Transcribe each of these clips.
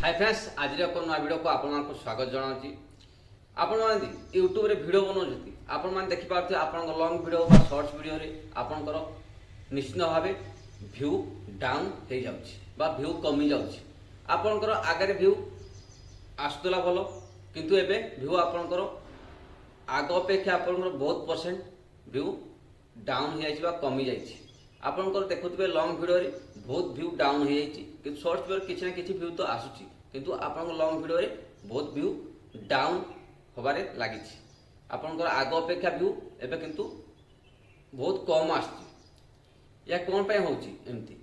Hi friends आज एक नया वीडियो को आपण मानक स्वागत जनाऊँगी। आपण माने यूट्यूब रे वीडियो बनाउछथि आपण माने देखि पारथि आपण लॉन्ग वीडियो बा शॉर्ट्स वीडियो रे आपनकर निश्चित भावे व्यू डाउन हो जाउछि बा व्यू कमी जाउछि। आपनकर आगे व्यू आस्तला भलो किंतु एबे व्यू आपनकर आग अपेक्षा आपनकर बहुत परसेंट व्यू डाउन हो जाइछि बा कमी जाइछि। आपनकर देखुथिबे लॉन्ग वीडियो रे बहुत व्यू डाउन हो जाइछि किंतु शॉर्ट्स वीडियो किछि ना किछि व्यू तो आसुछि किंतु आपन लॉन्ग वीडियो रे बहुत व्यू डाउन होबारे लागिछि। आपनकर आग अपेक्षा व्यू एबे किंतु बहुत कम आछि। या कोन पय होउछि एमती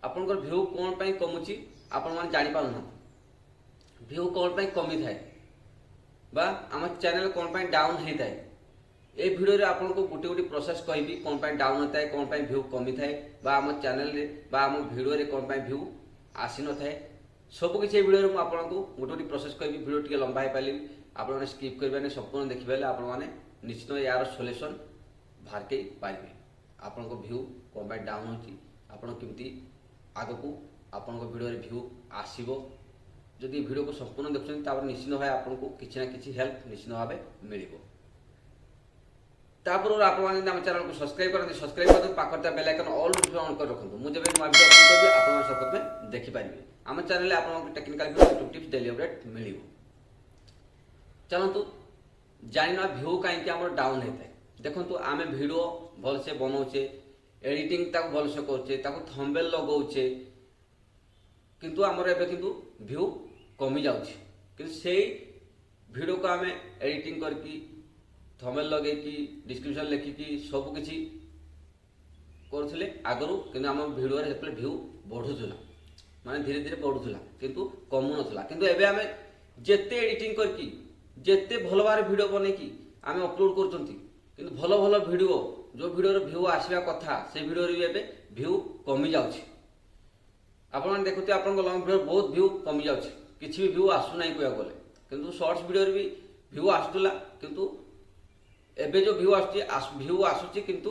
आपनकर व्यू कोन पय कमुछि आपन माने जानि पाउ ना व्यू कोन पय कमी थाए बा हम चैनल कोन पय डाउन हे थाए। ए वीडियो रे आपन को गुटी गुटी प्रोसेस कहबी कोन पय डाउन होता है कोन पय व्यू कमी थाए बा हम चैनल रे बा हम वीडियो रे कोन पय व्यू आसी न थाए सब किसी वीडियो रे आपन को गुटी गुटी प्रोसेस कहबी। वीडियो टिके लंबा हे पाली आपन माने स्किप करबे संपूर्ण देखिबे आपन माने निश्चित यार सॉल्यूशन बाहर के पाइबे। आपन को व्यू कोन पय डाउन होची आपन केमती आगो को आपन को वीडियो रे व्यू आसीबो जदि वीडियो को संपूर्ण देखछन तापर निश्चित भाव आपन को किछि ना किछि हेल्प निश्चित भाव मिलिबो। तापर आप चैनल को सब्सक्राइब करते सब्सक्राइब करते पाखर बेल आइकन ऑल ऑन कर रखु मुझे नया वीडियो अपलोड करबी आपन सब में देखि पारिबे। हम चैनल आपन technical video tips daily update मिलिबो। चलंतु जानिना व्यू काई कि हमर डाउन हेते देखंतु आमे वीडियो भल से बनाउचे एडिटिंग ताको भल से करचे ताको थंबनेल लगाउचे किंतु हमर एबे किंतु व्यू कमी जाउची किंतु सेही वीडियो को आमे एडिटिंग करकी थंबनेल लगे कि डिस्क्रिप्शन लेखिकी सब किछि करथिले आगरु किंतु हम वीडियो रे जेतले व्यू बढ़ुथला माने धीरे धीरे बढ़ुथला किंतु कमु नथला किंतु एबे हमें जेते एडिटिंग करकी जेते भल भारे वीडियो बने की आमे अपलोड करचंती किंतु भल भल वीडियो जो वीडियो रे व्यू आसीबा कथा से वीडियो रे एबे व्यू कमी जाउछि। आपण माने देखुते आपण को लॉन्ग वीडियो बहुत व्यू कमी जाउछि किछि भी व्यू आसु नाही कोया गले किंतु शॉर्ट्स वीडियो रे भी व्यू आस्तला किंतु एबे जो व्यू आसुची किंतु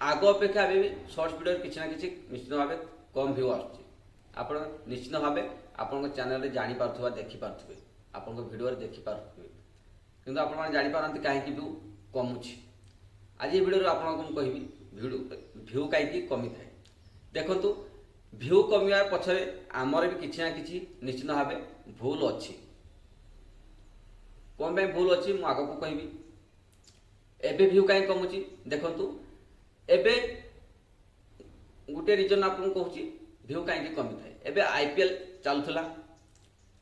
आग अपेक्षा एबे भी शॉर्ट्स वीडियो किछि ना किछि निश्चित भाव कम व्यू आसुची। आपण निश्चित भाव आपण चैनल रे जानि पारथुबा देखि पारथुबे आपण वीडियो रे देखि पारथुबे किंतु आपण माने जानि पारंती काहे कि व्यू कमुची। आज ये वीडियो रे आपण को कहबी व्यू काहे कि कमी थाए देखंतु व्यू कमिया पछरे हमर भी किछि ना किछि निश्चित भाव भूल अछि। कोन पे भूल अछि मु आगो को कहबी। एबे व्यू काई कमुची देखंतु एबे गुटे रीजन आपन कहूची व्यू काई कि कमी थाए। एबे आईपीएल चलुथला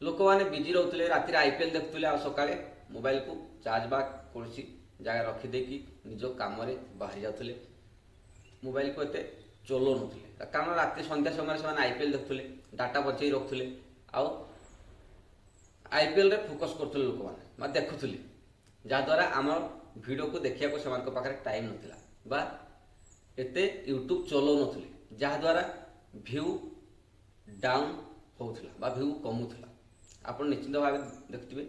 लोक माने बिजी रहउतले राति रे आईपीएल देखुतले आ सकाळे मोबाइल को चार्ज बा कोनसी जगह रखि देकी निजो काम रे बाहर जाउतले मोबाइल को एते चलो नथले कारण राति संध्या समय से आईपीएल देखुतले डाटा बचै रखुतले आ आईपीएल रे फोकस करथले लोक माने देखुतले जा द्वारा हमर वीडियो को देखिया को समान को पाखरे टाइम नथिला बा एते यूट्यूब चलो नथिले जा द्वारा व्यू डाउन होउथला बा व्यू कमुथला। आपण निश्चित भाव देखथिबे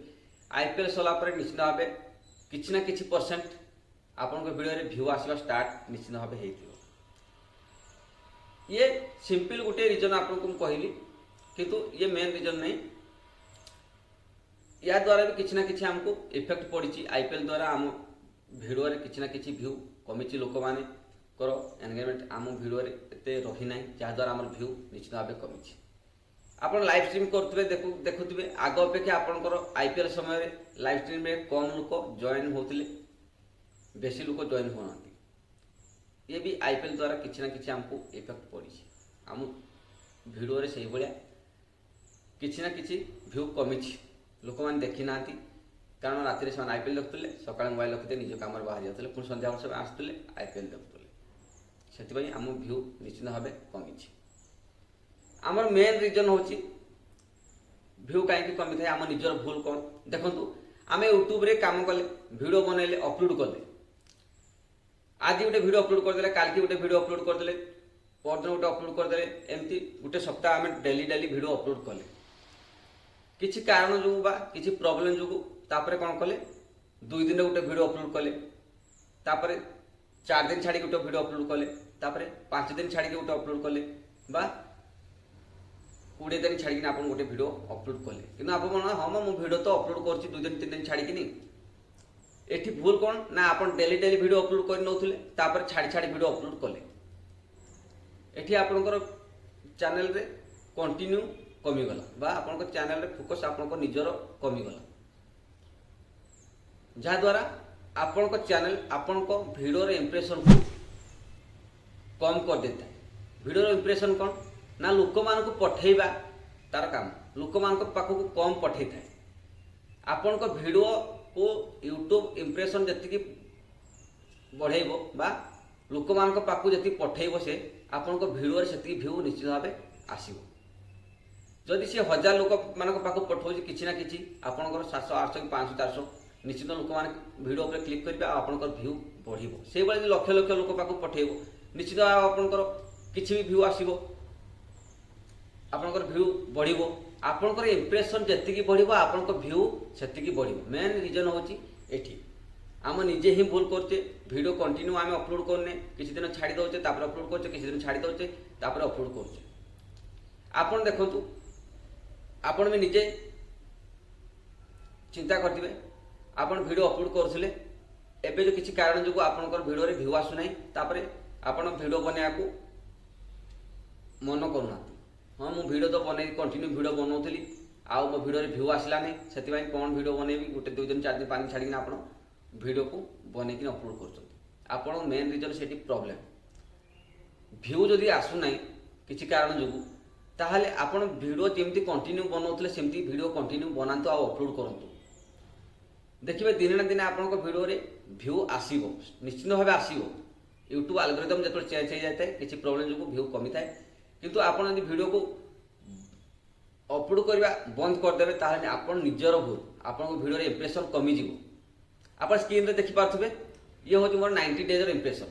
आईपीएल सला पर निश्चित भाव किछि ना किछि परसेंट आपण को वीडियो रे व्यू आसीबा स्टार्ट निश्चित भाव हेइथिबो। ये सिंपल गुटे रीजन आपण को कहली किंतु ये मेन रीजन नहीं या द्वारा भी किछि ना किछि हमको इफेक्ट पड़ी आईपीएल द्वारा हम वीडियो रे किछि ना किछि व्यू कमिछि लोक माने करो एंगेजमेंट आम वीडियो रे एते रही नाही जा द्वारा हमर व्यू निश्चित भाव कमिछि। आपण लाइव स्ट्रीम करथबे देखुथबे आग अपेक्षा आपनकर आईपीएल समय रे लाइव स्ट्रीम रे कम लोक जॉइन होतले बेसी लोक जॉइन होनाती ये भी आईपीएल द्वारा किछि ना किछि हमको इफेक्ट पड़ी हम वीडियो रे सही भलिया किछि ना किछि व्यू कमिछि लोक माने देखि नांती कारण राति से आईपीएल देखुले सकाळ मोबाइल रखते निज काम बाहर जाते पुणी संध्या सब आसुले आईपीएल देखुले से आम व्यू निश्चित भाव कमी। आमर मेन रीजन हूँ व्यू कहीं कमी थाए आम निजर भूल कौन देखु आम यूट्यूब रे काम कले वीडियो बनइले अपलोड कले आज गोटे वीडियो अपलोड करदे काल की गोटे वीडियो अपलोड करदे परदिन गोटे अपलोड करदे एमती गोटे सप्ताह आम डेली डेली वीडियो अपलोड कले किसी कारण जो बा किसी प्रॉब्लम जो तापरे कौन कले 2 दिन गोटे वीडियो अपलोड कले तापरे 4 दिन छाड़ी गोटे वीडियो अपलोड कले तापरे 5 दिन छाड़ी गोटे अपलोड कले बा 20 दिन छाड़ी आप गोटे वीडियो अपलोड कले कि आप हाँ मैं वीडियो तो अपलोड कर 2 दिन 3 दिन छाड़ी एठी भूल कौन ना आप डेली डेली वीडियो अपलोड कर नौले तापर छाड़ी छाड़ी वीडियो अपलोड कले एठी आपनकर चैनल रे कंटिन्यू कमीगला बा आपनकर चैनल रे फोकस आपनकर निजर कमीगला जहाद्वारा आपनकर चैनल आपनकर वीडियो रे इंप्रेशन को कम कर देता है। वीडियो रे इंप्रेशन कौन ना लोक मान को पठेबा तार काम लोक मान को पाख को कम पठे था आपनकर वीडियो को यूट्यूब इंप्रेशन जी बढ़ेब बा लोक मान पाख जी पठेब से आपण भिडियो से भ्यू निश्चित भाव आसो जदि सी 1000 लोक मान पाख पठाऊँ कि ना कि आपंकर 700 800 कि 500 400 निश्चित लोक मैंने भिडियो पर क्लिक करेंगे आपंकर भ्यू बढ़ो से लक्ष लक्ष लोक पाख पठेब निश्चित भाव आपंकर किसी भी भ्यू आसो आपंकर भ्यू बढ़ो आपंकर इंप्रेशन जी बढ़ो आपंकर भ्यू से बढ़ो मेन रिजन हूँ ये आम निजे ही भूल करचे वीडियो कंटिन्यू आम अपलोड करने किसी दिन छाड़ी दौचे अपलोड करचे किसी दिन छाड़ी दौचे अपलोड करचे आपन देखु आपन भी निजे चिंता करते आपन वीडियो अपलोड करुले एबे जो किसी कारण जो आपनकर वीडियो रे भ्यू आसुना तापर आपन वीडियो बनया को मन करूना हाँ मु वीडियो तो बन कंटिन्यू वीडियो बनाऊली आउ मो वीडियो रे भ्यू आसला नहीं से कौन वीडियो बनैबी गोटे 2 दिन 4 दिन 5 दिन छाड़ी आप वीडियो को बनैक अपलोड कर मेन रिजन से प्रॉब्लम भ्यू जदि आसुना किसी कारण जो ताहले आपण वीडियो जमी कंटिन्यू बनाऊले सेमती वीडियो कंटिन्यू बनातु आ अपलोड करूँ देखिए दिने ना दिने आपन वीडियो रे भ्यू आसो निश्चित भाव आसो यूट्यूब आलगोरिदम जो चेंज हो जाए किसी प्रॉब्लम जो भ्यू कमी थाए किंतु आप वीडियो को अपलोड करवा बंद करदे ताहले आपन निजर भूल आपन वीडियो रे इंप्रेशन कमीज आप स्क्रीन रे देखि पार्थुबे ये हूँ मोर 90 डेज इंप्रेशन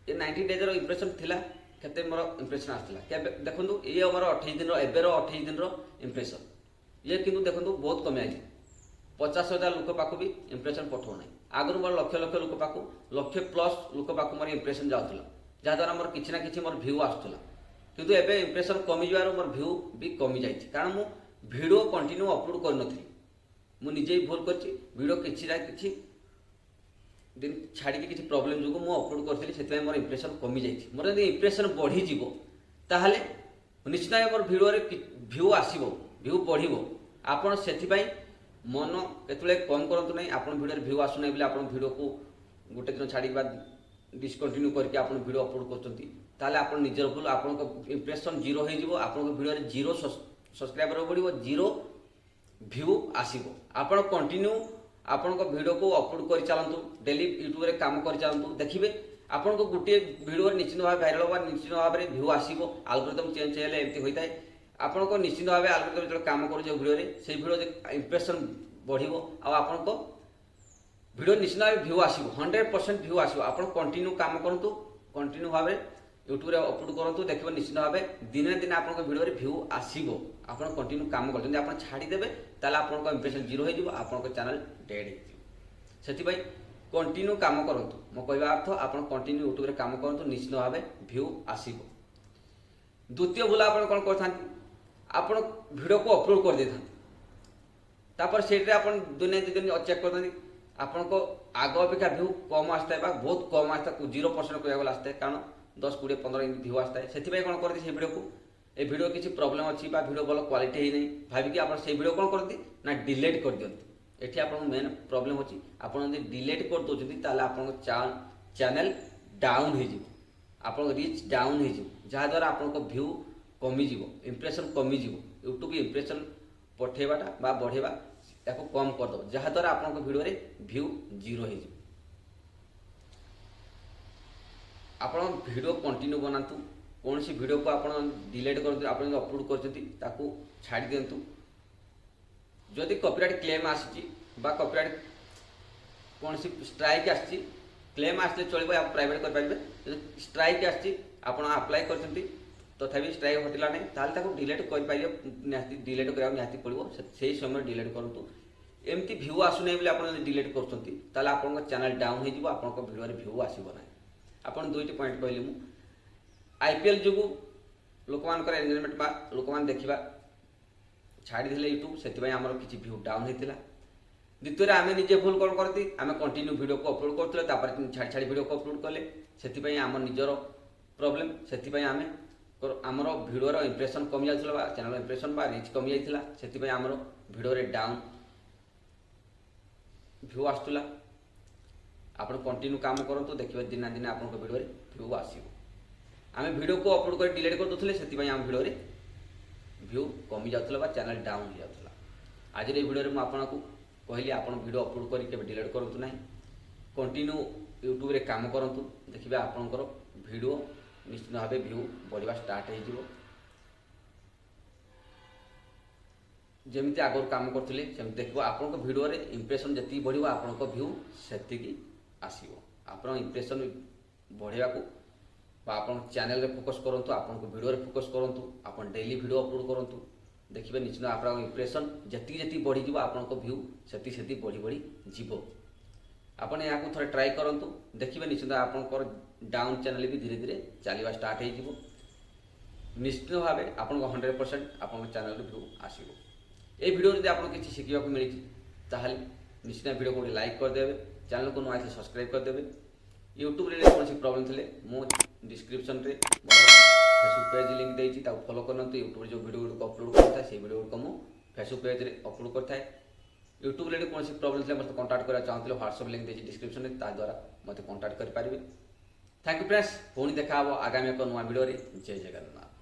ये 90 डेज इंप्रेशन थिला केते मोर इंप्रेशन आसला देखो ये मोर 28 दिन एबेर 28 दिन इंप्रेशन ये किंतु देखो बहुत कमी आई 50,000 लोक पाक भी इंप्रेशन पठाऊना आगुरी मोर लक्ष लक्ष लोक पाक लक्ष प्लस लोक पाक मोर इंप्रेशन जाऊला जहाद्वारा मोर किसी ना कि मोर भ्यू आसूला किंतु एबे इंप्रेशन कमी जवार मोर भ्यू भी कमी जाइए कारण मु वीडियो कंटिन्यू अपलोड करनथि मु निजे ही भूल करछि वीडियो किछि ना किछि दिन छाड़ी किछि प्रॉब्लम जो मु अपलोड करथिली सेतै मोर इंप्रेशन कमी जाइए मोर यदि इंप्रेशन बढ़ी जीवो ताहले निश्चित मोर वीडियो रे भ्यू आसीबो भ्यू बढ़ो आपड़ से मन केतले कम करंतु नहीं आपन वीडियो भ्यू आसुना बोले आपन वीडियो को गोटे दिन छाड़ी डिसकंटिन्यू करके आपन वीडियो अपलोड करछंती ताले आपन निजर भूल आपन इंप्रेशन जीरो हो जिवो आपन वीडियो रे जीरो सब्सक्राइबर बढ़ो जीरो भ्यू आसीबो आपन कंटिन्यू आपन वीडियो को अपलोड कर चलतु डेली यूट्यूब रे काम कर चलतु देखिए आपन को गोटे वीडियो निश्चित भाव वायरल होगा निश्चित भाव में भ्यू आसीबो एल्गोरिदम चेंज हेले एमती होता है आपन को निश्चित भाव एल्गोरिदम जो काम कर वीडियो रे से वीडियो इंप्रेशन बढ़ो आपन को वीडियो निश्चित भाव भ्यू आसो 100% भ्यू आसो आपन कंटिन्यू काम करंतु कंटिन्यू भाव यूट्यूब रे अपलोड करंतु देखिबो निश्चित भाव दिने दिन आपन को वीडियो रे भ्यू आसीबो आपन कंटिन्यू काम करते आपन छाड़ी देबे ताले आपन को इंप्रेशन जीरो हो जिवो आपन को चैनल डेड हो जिवो सेति भाई कंटिन्यू काम करंतु मो कहबा अर्थ आपन कंटिन्यू यूट्यूब रे काम करंतु निश्चित भाव भ्यू आसीबो द्वितीय भूल आपन कोन करथांती आपन वीडियो को अपलोड कर देथांती तापर सेटे आपन दुनिया दिन चेक करथांती आपन को आग अपेक्षा भ्यू कम आसता है बहुत कम आसता 0% कहया गला आसता है कारण 10 20 15 भ्यू आसता है सेति कोन करती से वीडियो को ए वीडियो किसी प्रॉब्लम अच्छी वीडियो भल क्वालिटी ही नहीं भाविकी आप से वीडियो कौन करती ना डिलीट कर दियंती एठी आपन मेन प्रॉब्लम होची आपन यदि डिलीट कर दोचंती ताले आपन चैनल डाउन हो जिवो आपन रीच डाउन हो जिवो जहा द्वारा आपन को भ्यू कमी जिवो इंप्रेशन कमी जिवो यूट्यूब इंप्रेशन पठेबाटा बा बढ़ेबा ताको कम कर दो जहा द्वारा आपन को वीडियो रे व्यू जीरो हो जिवो आपन वीडियो कंटिन्यू बनातु कौन सी वीडियो को आप डिलीट कर आप अपलोड कर छाड़ी दिंतु जदि कॉपीराइट क्लेम आसी कॉपीराइट कौन सी स्ट्राइक आसी क्लेम आसले चलो आप प्राइवेट करेंगे स्ट्राइक आसी अप्लाई कर तथापि स्ट्राइक हटिला नहीं ताल डिलीट कर डिलीट करा निहाती पड़ो से समय डिलीट करूँ एमती भ्यू आसुना बोले आप डिलीट कर चैनल डाउन हो वीडियो भ्यू आसब ना आप दुईट पॉइंट कहली मु आईपीएल जो ଲୋକମାନଙ୍କର ଏନଗେଜମେଣ୍ଟ ବା ଲୋକମାନେ ଦେଖିବା ଛାଡ଼ିଦେଲେ ୟୁଟ୍ୟୁବ୍, ସେଥିପାଇଁ ଆମର କିଛି ଭ୍ୟୁ ଡାଉନ୍ ହେଇଥିଲା। ଦ୍ୱିତୀୟରେ ଆମେ ନିଜେ ଭୁଲ କ'ଣ କରନ୍ତି, ଆମେ କଣ୍ଟିନ୍ୟୁ ଭିଡ଼ିଓକୁ ଅପଲୋଡ଼ କରୁଥିଲେ, ତାପରେ ଛାଡ଼ି ଛାଡ଼ି ଭିଡ଼ିଓକୁ ଅପଲୋଡ଼ କଲେ, ସେଥିପାଇଁ ଆମ ନିଜର ପ୍ରୋବ୍ଲେମ୍। ସେଥିପାଇଁ ଆମର ଭିଡ଼ିଓର ଇମ୍ପ୍ରେସନ୍ କମି ଯାଉଥିଲା ବା ଚ୍ୟାନେଲ ଇମ୍ପ୍ରେସନ୍ ବା ରିଚ୍ କମି ଯାଇଥିଲା। ସେଥିପାଇଁ ଆମର ଭିଡ଼ିଓରେ ଡାଉନ୍ ଭ୍ୟୁ ଆସୁଥିଲା। ଆପଣ କଣ୍ଟିନ୍ୟୁ କାମ କରନ୍ତୁ, ଦେଖିବେ ଦିନେ ନା ଦିନେ ଆପଣଙ୍କ ଭିଡ଼ିଓରେ ଭ୍ୟୁ ଆସିବ। ଆମେ ଭିଡ଼ିଓକୁ ଅପଲୋଡ଼ କରି ଡିଲିଟ୍ କରିଦେଉଥିଲେ, ସେଥିପାଇଁ ଆମ ଭିଡ଼ିଓରେ ଭ୍ୟୁ କମି ଯାଉଥିଲା ବା ଚ୍ୟାନେଲ ଡାଉନ୍ ହେଇଯାଉଥିଲା। ଆଜିର ଏହି ଭିଡ଼ିଓରେ ମୁଁ ଆପଣଙ୍କୁ କହିଲି ଆପଣ ଭିଡ଼ିଓ ଅପଲୋଡ଼ କରି କେବେ ଡିଲିଟ୍ କରନ୍ତୁ ନାହିଁ, କଣ୍ଟିନ୍ୟୁ ୟୁଟ୍ୟୁବରେ କାମ କରନ୍ତୁ, ଦେଖିବେ ଆପଣଙ୍କର ଭିଡ଼ିଓ ନିଶ୍ଚିତ ଭାବେ ଭ୍ୟୁ ବଢ଼ିବା ଷ୍ଟାର୍ଟ ହେଇଯିବ। ଯେମିତି ଆଗରୁ କାମ କରୁଥିଲେ ସେମିତି ଦେଖିବ ଆପଣଙ୍କ ଭିଡ଼ିଓରେ ଇମ୍ପ୍ରେସନ୍ ଯେତିକି ବଢ଼ିବ ଆପଣଙ୍କ ଭ୍ୟୁ ସେତିକି ଆସିବ। ଆପଣ ଇମ୍ପ୍ରେସନ୍ ବଢ଼େଇବାକୁ ବା ଆପଣ ଚ୍ୟାନେଲରେ ଫୋକସ୍ କରନ୍ତୁ, ଆପଣଙ୍କ ଭିଡ଼ିଓରେ ଫୋକସ୍ କରନ୍ତୁ, ଆପଣ ଡେଲି ଭିଡ଼ିଓ ଅପଲୋଡ଼ କରନ୍ତୁ, ଦେଖିବେ ନିଶ୍ଚିତ ଆପଣଙ୍କ ଇମ୍ପ୍ରେସନ୍ ଯେତିକି ବଢ଼ିଯିବ ଆପଣଙ୍କ ଭ୍ୟୁ ସେତିକି ବଢ଼ି ବଢ଼ି ଯିବ। ଆପଣ ଏହାକୁ ଥରେ ଟ୍ରାଏ କରନ୍ତୁ, ଦେଖିବେ ନିଶ୍ଚିତ ଆପଣଙ୍କର ଡାଉନ୍ ଚ୍ୟାନେଲ ବି ଧୀରେ ଧୀରେ ଚାଲିବା ଷ୍ଟାର୍ଟ ହେଇଯିବ। ନିଶ୍ଚିତ ଭାବେ ଆପଣଙ୍କ 100% ଆପଣଙ୍କ ଚ୍ୟାନେଲରେ ଭ୍ୟୁ ଆସିବ। এই ভিডিও যদি আপনার কিছু শিখিବାକୁ মিଳିଛି তাহলে নিশ্চিତ ভিডিও গোটে লাইক କରିଦେବେ, ଚ୍ୟାନେଲକୁ ନ ଆସିଲେ ସବସ୍କ୍ରାଇବ୍ କରିଦେବେ। ୟୁଟ୍ୟୁବରେ କୌଣସି ପ୍ରୋବ୍ଲେମ୍ ଥିଲେ ମୁଁ ଡିସ୍କ୍ରିପ୍ସନରେ ମୋର ଫେସବୁକ୍ ପେଜ୍ ଲିଙ୍କ୍ ଦେଇଛି, ତାକୁ ଫଲୋ କରନ୍ତୁ। ୟୁଟ୍ୟୁବରେ ଯେଉଁ ଭିଡ଼ିଓ ଗୁଡ଼ିକ ଅପଲୋଡ଼ କରିଥାଏ ସେହି ଭିଡ଼ିଓ ଗୁଡ଼ିକ ମୁଁ ଫେସବୁକ୍ ପେଜ୍ରେ ଅପଲୋଡ଼ କରିଥାଏ। ୟୁଟ୍ୟୁବରେ କୌଣସି ପ୍ରୋବ୍ଲେମ୍ ଥିଲେ ମୋତେ କଣ୍ଟାକ୍ଟ କରିବାକୁ ଚାହୁଁଥିଲେ ହ୍ୱାଟ୍ସଆପ୍ ଲିଙ୍କ୍ ଦେଇଛି ଡିସ୍କ୍ରିପ୍ସନରେ, ତାଦ୍ୱାରା ମୋତେ କଣ୍ଟାକ୍ଟ କରିପାରିବେ। ଥ୍ୟାଙ୍କ ୟୁ ଫ୍ରେଣ୍ଡସ୍, ପୁଣି ଦେଖା ହେବ ଆଗାମୀ ଏକ ନୂଆ ଭିଡ଼ିଓରେ। ଜୟ ଜଗନ୍ନାଥ।